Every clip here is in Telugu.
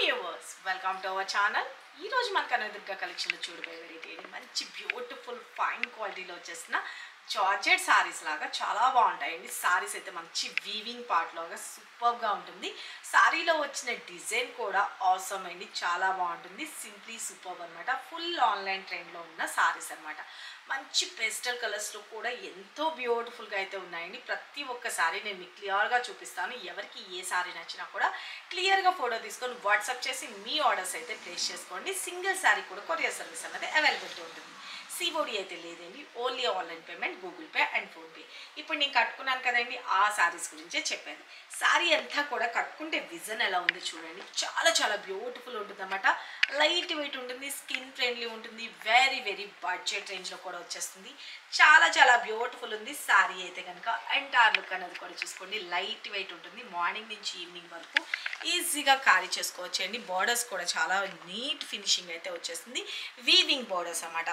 Viewers welcome to our channel. ఈ రోజు మన కనదుర్గ కలెక్షన్లో చూడబోయే వెరైటీ మంచి బ్యూటిఫుల్ ఫైన్ క్వాలిటీలో వచ్చేసిన జార్జెట్ సారీస్ లాగా చాలా బాగుంటాయండి. సారీస్ అయితే మంచి వీవింగ్ పార్ట్ లాగా సూపర్గా ఉంటుంది. సారీలో వచ్చిన డిజైన్ కూడా ఆసమ్ అండి, చాలా బాగుంటుంది. సింప్లీ సూపర్ అనమాట. ఫుల్ ఆన్లైన్ ట్రెండ్లో ఉన్న సారీస్ అనమాట. మంచి పేస్టల్ కలర్స్లో కూడా ఎంతో బ్యూటిఫుల్గా అయితే ఉన్నాయండి. ప్రతి ఒక్క సారీ నేను మీకు క్లియర్గా చూపిస్తాను. ఎవరికి ఏ సారీ నచ్చినా కూడా క్లియర్గా ఫోటో తీసుకొని వాట్సాప్ చేసి మీ ఆర్డర్స్ అయితే ప్లేస్ చేసుకోండి. సింగిల్ సారీ కూడా కొరియర్ సర్వీస్ అనేది అవైలబిలిటీ ఉంటుంది. సిఓడి అయితే లేదండి, only online payment, Google pay and PhonePe. ఇప్పుడు నేను కట్టుకున్నాను కదండి, ఆ సారీస్ గురించే చెప్పాను. సారీ అంతా కూడా కట్టుకుంటే విజన్ ఎలా ఉంది చూడండి. చాలా చాలా బ్యూటిఫుల్ ఉంటుంది అన్నమాట. లైట్ వెయిట్ ఉంటుంది, స్కిన్ ఫ్రెండ్లీ ఉంటుంది, వెరీ వెరీ బడ్జెట్ రేంజ్లో కూడా వచ్చేస్తుంది. చాలా చాలా బ్యూటిఫుల్ ఉంది సారీ అయితే కనుక. ఎంటైర్ లుక్ అనేది కూడా చూసుకోండి, లైట్ వెయిట్ ఉంటుంది. మార్నింగ్ నుంచి ఈవినింగ్ వరకు ఈజీగా క్యారీ చేసుకోవచ్చు అండి. బార్డర్స్ కూడా చాలా నీట్ ఫినిషింగ్ అయితే వచ్చేస్తుంది. వీవింగ్ బార్డర్స్ అన్నమాట.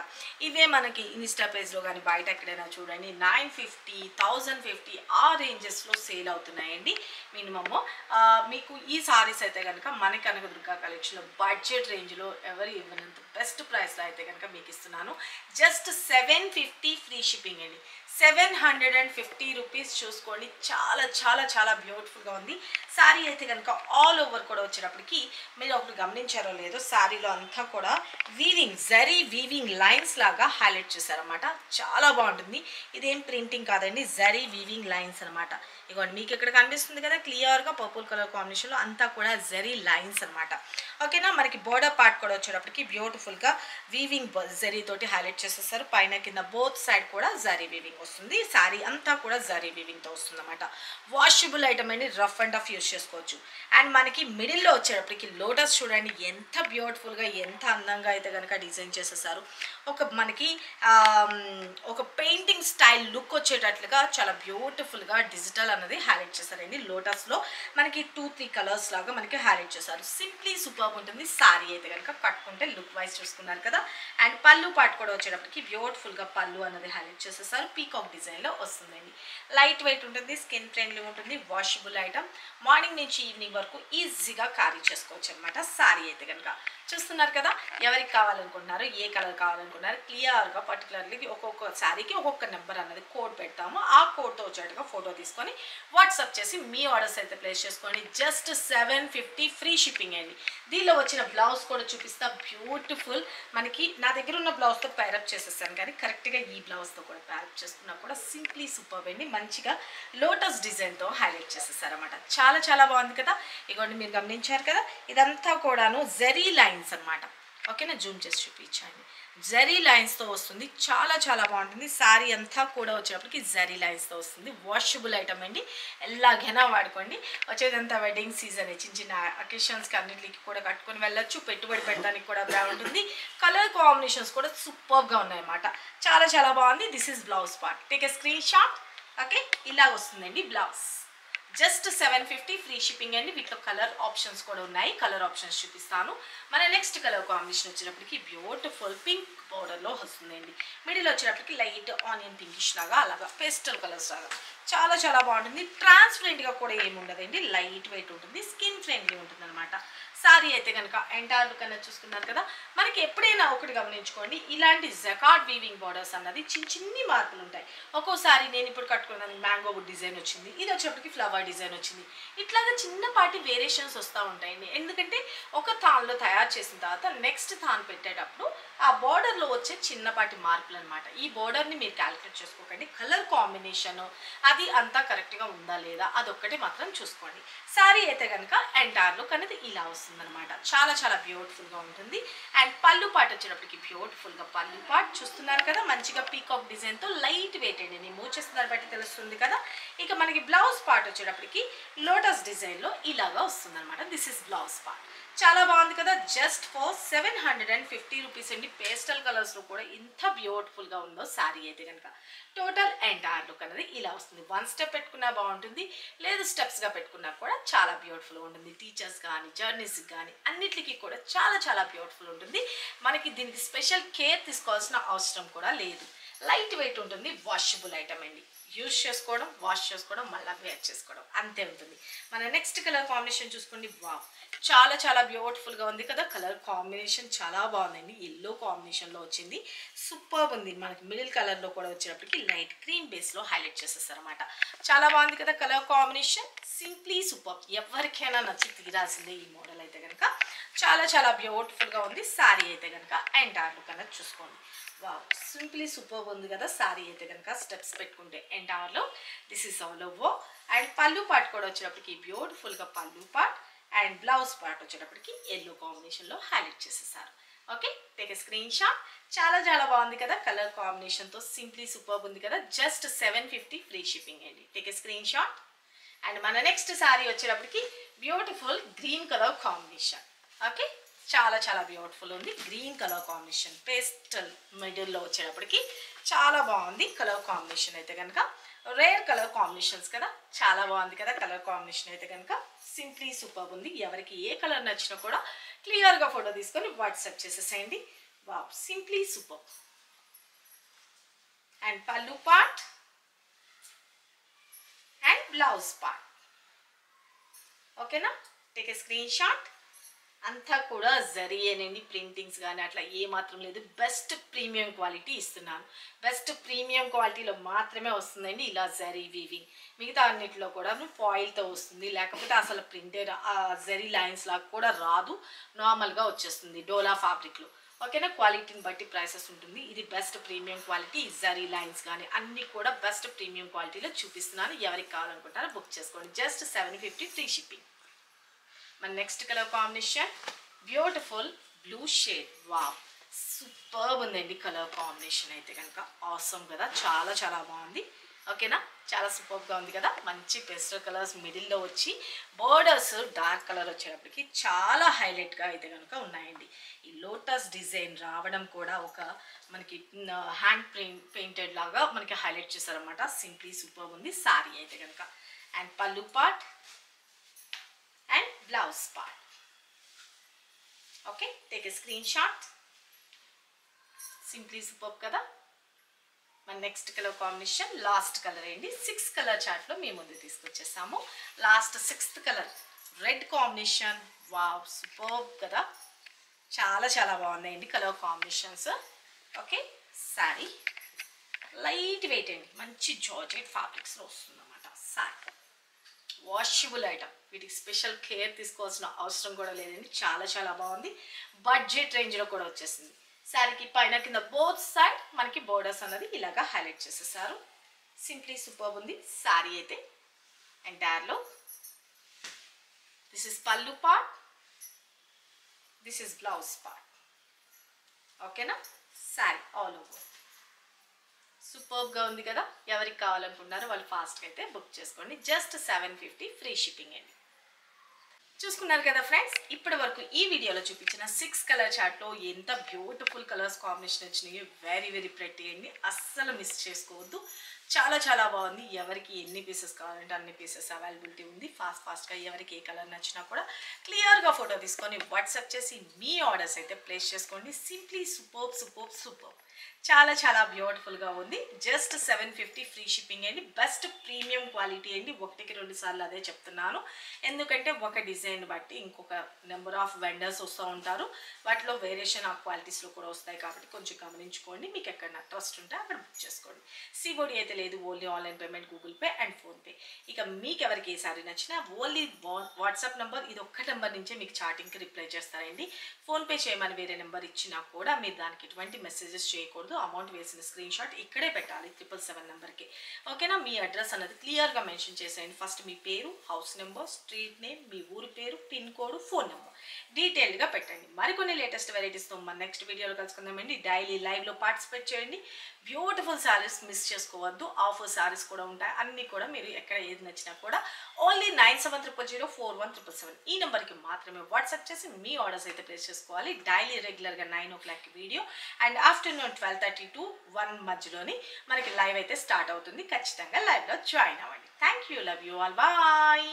ఇవే మనకి ఇన్స్టా పేజ్లో కానీ బయట ఎక్కడైనా చూడండి 950, 1050 ఆ రేంజెస్లో సేల్ అవుతున్నాయండి మినిమము. మీకు ఈ సారీస్ అయితే కనుక మన కనకదుర్గ కలెక్షన్లో బడ్జెట్ రేంజ్లో ఎవరు ఇవ్వనంత బెస్ట్ ప్రైస్లో అయితే కనుక మీకు ఇస్తున్నాను. జస్ట్ 750 ఫ్రీ షిప్పింగ్ అండి. 750 రూపీస్ చూసుకోండి. చాలా చాలా చాలా బ్యూటిఫుల్గా ఉంది శారీ అయితే కనుక. ఆల్ ఓవర్ కూడా వచ్చేటప్పటికి మీరు ఒకటి గమనించారో లేదో, శారీలో అంతా కూడా వీవింగ్ జరీ వీవింగ్ లైన్స్ లాగా హైలైట్ చేశారనమాట. చాలా బాగుంటుంది. ఇదేం ప్రింటింగ్ కాదండి, జరీ వీవింగ్ లైన్స్ అనమాట. ఇదిగోండి మీకు ఇక్కడ కనిపిస్తుంది కదా క్లియర్గా పర్పుల్ కలర్ కాంబినేషన్లో అంతా కూడా జరీ లైన్స్ అనమాట. ఓకేనా. మనకి బోర్డర్ పార్ట్ కూడా వచ్చేటప్పటికి బ్యూటిఫుల్గా వీవింగ్ జరీ తోటి హైలైట్ చేసేస్తారు. పైన కింద బోత్ సైడ్ కూడా జరీ వీవింగ్ వస్తుంది. శారీ అంతా కూడా జరీ వీవింగ్తో వస్తుంది అనమాట. వాషబుల్ ఐటమ్ అని రఫ్ అండ్ టఫ్ యూస్ చేసుకోవచ్చు. అండ్ మనకి మిడిల్లో వచ్చేటప్పటికి లోటస్ చూడండి ఎంత బ్యూటిఫుల్గా ఎంత అందంగా అయితే కనుక డిజైన్ చేసేసారు. మనకి ఒక పెయింటింగ్ స్టైల్ లుక్ వచ్చేటట్లుగా చాలా బ్యూటిఫుల్గా డిజిటల్ అనేది హైలైట్ చేశారండి. లోటస్లో మనకి 2-3 కలర్స్ లాగా మనకి హైలైట్ చేశారు. సింప్లీ సూపర్ ఉంటుంది సారీ అయితే కనుక. కట్టుకుంటే లుక్ వైజ్ చూసుకున్నారు కదా. అండ్ పళ్ళు పార్ట్ కూడా వచ్చేటప్పటికి బ్యూటిఫుల్గా పళ్ళు అనేది హైలైట్ చేసేసారు. పీకాక్ డిజైన్లో వస్తుందండి. లైట్ వెయిట్ ఉంటుంది, స్కిన్ ఫ్రెండ్లీ ఉంటుంది, వాషబుల్ ఐటమ్. మార్నింగ్ నుంచి ఈవినింగ్ వరకు ఈజీగా క్యారీ చేసుకోవచ్చు అనమాట సారీ అయితే కనుక. చూస్తున్నారు కదా. ఎవరికి కావాలనుకుంటున్నారు, ఏ కలర్ కావాలనుకుంటున్నారు క్లియర్గా పర్టికులర్లీ ఒక్కొక్క శారీకి ఒక్కొక్క నెంబర్ అన్నది కోడ్ పెడతాము. ఆ కోడ్తో వచ్చేట్టుగా ఫోటో తీసుకొని వాట్సాప్ చేసి మీ ఆర్డర్స్ అయితే ప్లేస్ చేసుకోండి. జస్ట్ 750 ఫ్రీ షిప్పింగ్ అండి. దీనిలో వచ్చిన బ్లౌజ్ కూడా చూపిస్తా. బ్యూటిఫుల్ మనకి నా దగ్గర ఉన్న బ్లౌజ్తో ప్యారప్ చేసేస్తాను, కానీ కరెక్ట్గా ఈ బ్లౌజ్తో కూడా ప్యారప్ చేసుకున్నా కూడా సింప్లీ సూపర్ అండి. మంచిగా లోటస్ డిజైన్తో హైలైట్ చేసేసారనమాట. చాలా చాలా బాగుంది కదా. ఇదిగోండి మీరు గమనించారు కదా, ఇదంతా కూడాను జరీ లైన్స్ అనమాట. ఓకేనా, జూమ్ చేసి చూపించండి. జరీ లైన్స్తో వస్తుంది. చాలా చాలా బాగుంటుంది. శారీ అంతా కూడా వచ్చేటప్పటికి జరీ లైన్స్తో వస్తుంది. వాషబుల్ ఐటమ్ అండి. ఎలాగైనా వాడుకోండి. వచ్చేదంతా వెడ్డింగ్ సీజన్, చిన్న చిన్న అకేషన్స్కి అన్నింటికి కూడా కట్టుకొని వెళ్ళొచ్చు. పెట్టుబడి పెట్టడానికి కూడా బాగుంటుంది. కలర్ కాంబినేషన్స్ కూడా సూపర్గా ఉన్నాయన్నమాట. చాలా చాలా బాగుంది. This is blouse part. Take a screen shot. Okay, ఇలా వస్తుందండి బ్లౌజ్. జస్ట్ 750 ఫ్రీ షిప్పింగ్ అండి. వీటిలో కలర్ ఆప్షన్స్ కూడా ఉన్నాయి. కలర్ ఆప్షన్స్ చూపిస్తాను. మన నెక్స్ట్ కలర్ కాంబినేషన్ వచ్చేటప్పటికి బ్యూటిఫుల్ పింక్ పౌడర్లో వస్తుందండి. మిడిల్ వచ్చేటప్పటికి లైట్ ఆనియన్ పింకిష్ లాగా, అలాగా పేస్టల్ కలర్స్ లాగా చాలా చాలా బాగుంటుంది. ట్రాన్స్పరెంట్గా కూడా ఏమి ఉండదండి. లైట్ వెయిట్ ఉంటుంది, స్కిన్ ఫ్రెండ్లీ ఉంటుంది అనమాట. సారీ అయితే కనుక ఎంటైర్ లుక్ అనేది చూసుకున్నారు కదా. మనకి ఎప్పుడైనా ఒకటి గమనించుకోండి, ఇలాంటి జకార్డ్ వీవింగ్ బార్డర్స్ అన్నది చిన్ని మార్పులు ఉంటాయి. ఒక్కోసారి నేను ఇప్పుడు కట్టుకున్నాను మ్యాంగో డిజైన్ వచ్చింది, ఇది వచ్చేప్పటికి ఫ్లవర్ డిజైన్ వచ్చింది. ఇట్లాగా చిన్నపాటి వేరియేషన్స్ వస్తూ ఉంటాయండి. ఎందుకంటే ఒక తాన్లో తయారు చేసిన తర్వాత నెక్స్ట్ తాన్ పెట్టేటప్పుడు ఆ బార్డర్లో వచ్చే చిన్నపాటి మార్పులు అనమాట. ఈ బార్డర్ని మీరు క్యాలిక్యులేట్ చేసుకోకండి. కలర్ కాంబినేషన్ అది అంతా కరెక్ట్గా ఉందా లేదా అదొక్కటి మాత్రం చూసుకోండి. సారీ అయితే కనుక ఎంటైర్ లుక్ అనేది ఇలా వస్తుందన్నమాట. చాలా చాలా బ్యూటిఫుల్గా ఉంటుంది. అండ్ పళ్ళు పార్ట్ వచ్చేటప్పటికి బ్యూటిఫుల్గా పళ్ళు పార్ట్ చూస్తున్నారు కదా. మంచిగా పీకాక్ డిజైన్తో లైట్ వెయిట్ అండి. నేను మూవ్ చేస్తున్నారు బట్టి తెలుస్తుంది కదా. ఇక మనకి బ్లౌజ్ పార్ట్ వచ్చేటప్పటికి లోటస్ డిజైన్లో ఇలాగా వస్తుంది అనమాట. This is blouse part. చాలా బాగుంది కదా. జస్ట్ ఫర్ 750 రూపీస్ అండి. పేస్టల్ కలర్స్లో కూడా ఇంత బ్యూటిఫుల్గా ఉందో శారీ అయితే కనుక. టోటల్ ఎంటైర్ లుక్ అనేది ఇలా వస్తుంది. వన్ స్టెప్ పెట్టుకున్నా బాగుంటుంది, లేదు స్టెప్స్గా పెట్టుకున్నా కూడా చాలా బ్యూటిఫుల్గా ఉంటుంది. టీచర్స్ కానీ జర్నీస్కి కానీ అన్నిటికీ కూడా చాలా చాలా బ్యూటిఫుల్ ఉంటుంది. మనకి దీనికి స్పెషల్ కేర్ తీసుకోవాల్సిన అవసరం కూడా లేదు. లైట్ వెయిట్ ఉంటుంది, వాషబుల్ ఐటమ్ అండి. యూస్ చేసుకోవడం, వాష్ చేసుకోవడం, మళ్ళీ వేర్ చేసుకోవడం, అంతే ఉంటుంది. మన నెక్స్ట్ కలర్ కాంబినేషన్ చూసుకోండి. వావ్, చాలా చాలా బ్యూటిఫుల్గా ఉంది కదా. కలర్ కాంబినేషన్ చాలా బాగుందండి. ఎల్లో కాంబినేషన్లో వచ్చింది, సూపర్ ఉంది. మనకి మిడిల్ కలర్లో కూడా వచ్చేటప్పటికి లైట్ క్రీమ్ బేస్లో హైలైట్ చేసేస్తారు అనమాట. చాలా బాగుంది కదా కలర్ కాంబినేషన్, సింప్లీ సూపర్. ఎవరికైనా నచ్చి తీరాల్సిందే ఈ మోడల్ అయితే కనుక. చాలా చాలా బ్యూటిఫుల్గా ఉంది శారీ అయితే కనుక. ఎంటైర్ లుక్ అనేది చూసుకోండి. వావ్, సింప్లీ సూపర్ ఉంది కదా శారీ అయితే కనుక. స్టెప్స్ పెట్టుకుంటే ఎంటైర్లో this is all over. And pallu part కూడా వచ్చేటప్పటికి బ్యూటిఫుల్గా pallu part and blouse part వచ్చేటప్పటికి ఎల్లో కాంబినేషన్లో హైలైట్ చేసేసారు. Okay, take a screenshot. చాలా చాలా బాగుంది కదా కలర్ కాంబినేషన్తో, సింప్లీ సూపర్ ఉంది కదా. జస్ట్ 750 ఫ్రీ షిప్పింగ్ అండి. Take a screen shot. And మన నెక్స్ట్ శారీ వచ్చేటప్పటికి beautiful green colour combination. Okay, చాలా చాలా బ్యూటిఫుల్ ఉంది గ్రీన్ కలర్ కాంబినేషన్. పేస్టల్ మిడిల్లో వచ్చేటప్పటికి చాలా బాగుంది కలర్ కాంబినేషన్ అయితే కనుక. రేర్ కలర్ కాంబినేషన్స్ కదా, చాలా బాగుంది కదా కలర్ కాంబినేషన్ అయితే కనుక. సింప్లీ సూపర్ ఉంది. ఎవరికి ఏ కలర్ నచ్చినా కూడా క్లియర్గా ఫోటో తీసుకొని వాట్సాప్ చేసేసేయండి. Wow, simply super. And pallu part and blouse part. ఓకేనా, టేక్ ఏ స్క్రీన్ షాట్. అంతా కూడా జరీయేనండి, ప్రింటింగ్స్ కానీ అట్లా ఏ మాత్రం లేదు. బెస్ట్ ప్రీమియం క్వాలిటీ ఇస్తున్నాను. బెస్ట్ ప్రీమియం క్వాలిటీలో మాత్రమే వస్తుందండి ఇలా జరీ వీవింగ్. మిగతా అన్నిటిలో కూడా ఫాయిల్తో వస్తుంది, లేకపోతే అసలు ప్రింటెడ్ జరీ లైన్స్ లాగా కూడా రాదు, నార్మల్గా వచ్చేస్తుంది డోలా ఫ్యాబ్రిక్లో. ఓకేనా, క్వాలిటీని బట్టి ప్రైసెస్ ఉంటుంది. ఇది best premium quality. Zari lines కానీ అన్నీ కూడా బెస్ట్ ప్రీమియం క్వాలిటీలో చూపిస్తున్నాను. ఎవరికి కావాలనుకుంటారో బుక్ చేసుకోండి. Just 750 free shipping. మన next colour combination beautiful blue shade. Wow, super ఉందండి కలర్ కాంబినేషన్ అయితే కనుక. ఆసమ్ కదా, చాలా చాలా బాగుంది. ఓకేనా, చాలా సూపర్గా ఉంది కదా. మంచి పేస్టల్ కలర్స్ మిడిల్లో వచ్చి బోర్డర్స్ డార్క్ కలర్ వచ్చేటప్పటికి చాలా హైలైట్గా అయితే కనుక ఉన్నాయండి. ఈ లోటస్ డిజైన్ రావడం కూడా ఒక మనకి హ్యాండ్ పెయింటెడ్ లాగా మనకి హైలైట్ చేశారనమాట. సింప్లీ సూపర్ ఉంది శారీ అయితే కనుక. And pallu part and blouse part. Okay, take a screenshot. Simply super కదా. మన next colour combination last colour అండి. 6 కలర్ చార్ట్లో మేము ముందు తీసుకొచ్చేసాము. Last 6th colour red combination. Wow, super కదా, చాలా చాలా బాగున్నాయండి colour combinations. Okay, sari light weight అండి, మంచి జార్జెట్ ఫ్యాబ్రిక్స్లో వస్తుందన్నమాట శారీ. వాషబుల్ ఐటమ్, వీటికి స్పెషల్ కేర్ తీసుకోవాల్సిన అవసరం కూడా లేదండి. చాలా చాలా బాగుంది. బడ్జెట్ రేంజ్లో కూడా వచ్చేసింది. శారీకి పైన కింద బోత్ సైడ్ మనకి బోర్డర్స్ అన్నది ఇలాగా హైలైట్ చేసేసారు. సింప్లీ సూపర్ ఉంది శారీ అయితే. ఎంటైర్లో దిస్ ఇస్ పల్లు part, this is blouse part. ఓకేనా, శారీ ఆల్ ఓవర్ సూపర్గా ఉంది కదా. ఎవరికి కావాలనుకుంటున్నారో వాళ్ళు ఫాస్ట్గా అయితే బుక్ చేసుకోండి. జస్ట్ 750 ఫ్రీ షిప్పింగ్ అండి. చూసుకున్నారు కదా ఫ్రెండ్స్, ఇప్పటి వరకు ఈ వీడియోలో చూపించిన 6 కలర్ చార్ట్లో ఎంత బ్యూటిఫుల్ కలర్స్ కాంబినేషన్ వచ్చినాయో. వెరీ వెరీ ప్రెట్టి అండి, అస్సలు మిస్ చేసుకోవద్దు. చాలా చాలా బాగుంది. ఎవరికి ఎన్ని పీసెస్ కావాలంటే అన్ని పీసెస్ అవైలబిలిటీ ఉంది. ఫాస్ట్గా ఎవరికి ఏ కలర్ నచ్చినా కూడా క్లియర్గా ఫోటో తీసుకొని వాట్సాప్ చేసి మీ ఆర్డర్స్ అయితే ప్లేస్ చేసుకోండి. Simply super super super. చాలా చాలా బ్యూటిఫుల్గా ఉంది. జస్ట్ 750 ఫ్రీ షిప్పింగ్ అండి. బెస్ట్ ప్రీమియం క్వాలిటీ అండి. 1కి 2 సార్లు అదే చెప్తున్నాను, ఎందుకంటే ఒక డిజైన్ బట్టి ఇంకొక నెంబర్ ఆఫ్ వెండర్స్ వస్తూ ఉంటారు. వాటిలో వేరియేషన్ ఆఫ్ క్వాలిటీస్లో కూడా వస్తాయి కాబట్టి కొంచెం గమనించుకోండి. మీకు ఎక్కడ ట్రస్ట్ ఉంటే అక్కడ బుక్ చేసుకోండి. సిఓడి అయితే లేదు, only online payment, Google pay and PhonePe. ఇక మీకు ఎవరికి ఏ సారీ నచ్చినా ఓన్లీ వాట్సాప్ నెంబర్, ఇది ఒక్క నెంబర్ నుంచే మీకు చాటింగ్కి రిప్లై చేస్తారండి. ఫోన్పే చేయమని వేరే నెంబర్ ఇచ్చినా కూడా మీరు దానికి ఎటువంటి మెసేజెస్ చేయకూడదు. అమౌంట్ వేసిన స్క్రీన్ షాట్ ఇక్కడే పెట్టాలి 777 నెంబర్కి. ఓకేనా, మీ అడ్రస్ అనేది క్లియర్గా మెన్షన్ చేసేయండి. ఫస్ట్ మీ పేరు, హౌస్ నెంబర్, స్ట్రీట్ నేమ్, మీ ఊరి పేరు, పిన్ కోడ్, ఫోన్ నెంబర్ డీటెయిల్డ్గా పెట్టండి. మరికొన్ని లేటెస్ట్ వెరైటీస్తో మన నెక్స్ట్ వీడియోలో కలుసుకుందామండి. డైలీ లైవ్లో పార్టిసిపేట్ చేయండి. బ్యూటిఫుల్ శారీస్ మిస్ చేసుకోవద్దు. ఆఫర్ శారీస్ కూడా ఉంటాయి. అన్నీ కూడా మీరు ఎక్కడ ఏది నచ్చినా కూడా ఓన్లీ 9700041777 ఈ నెంబర్కి మాత్రమే వాట్సాప్ చేసి మీ ఆర్డర్స్ అయితే ప్లేస్ చేసుకోవాలి. డైలీ రెగ్యులర్గా 9 o'clock video and afternoon 12:30 to 1 మధ్యలోని మనకి లైవ్ అయితే స్టార్ట్ అవుతుంది. ఖచ్చితంగా లైవ్లో జాయిన్ అవ్వండి. Thank you, love you all, bye.